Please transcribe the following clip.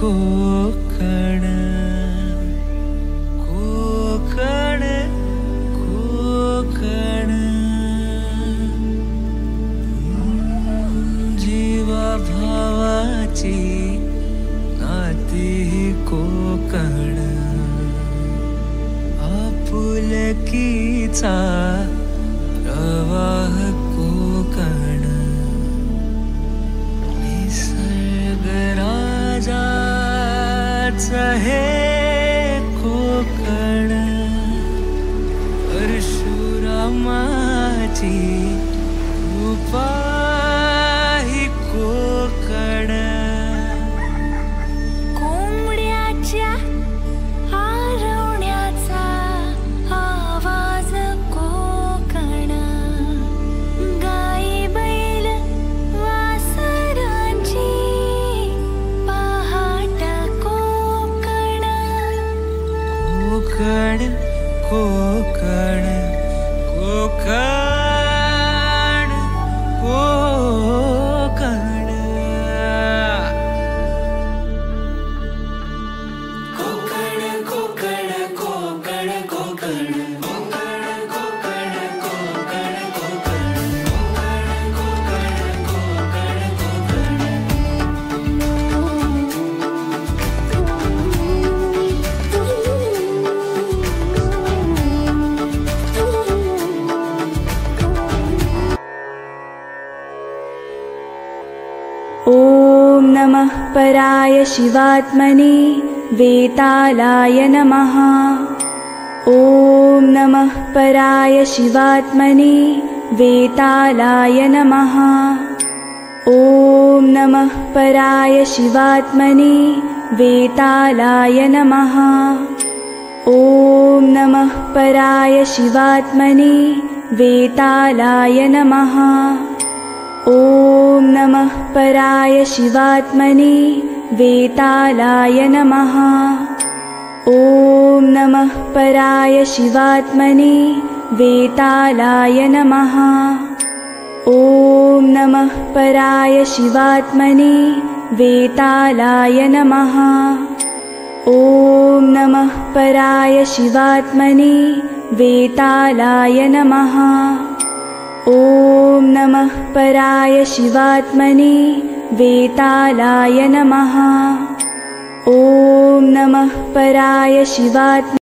कोकण कोकण कोकण जीवा भावाची नाती कोकण आपुलकीचा प्रवाह कोकण निसर्ग राजाचा हे कोकण परशुरामाची कृपा ही कोकण कोंबड्याच्या आरवण्याचा आवाज कोकण गाई बैल वासरांची पहाट कोकण कोकण कोकण कोकण कोकण कोकण कोकण कोकण ॐ नमः पराय शिवात्मने वेतालाय नमः। ॐ नमः पराय शिवात्मने वेतालाय नमः। ॐ नमः पराय शिवात्मने वेतालाय नमः। ॐ नमः पराय शिवात्मने वेतालाय नमः। ॐ नमः पराय शिवात्मने वेतालाय नमः। ॐ नमः पराय शिवात्मने वेतालाय नमः। ॐ नमः पराय शिवात्मने वेतालाय नमः। ॐ नमः पराय शिवात्मने वेतालाय नमः। ॐ नमः पराय शिवात्मने वेतालाय नमः। ॐ नमः पराय शिवात्मने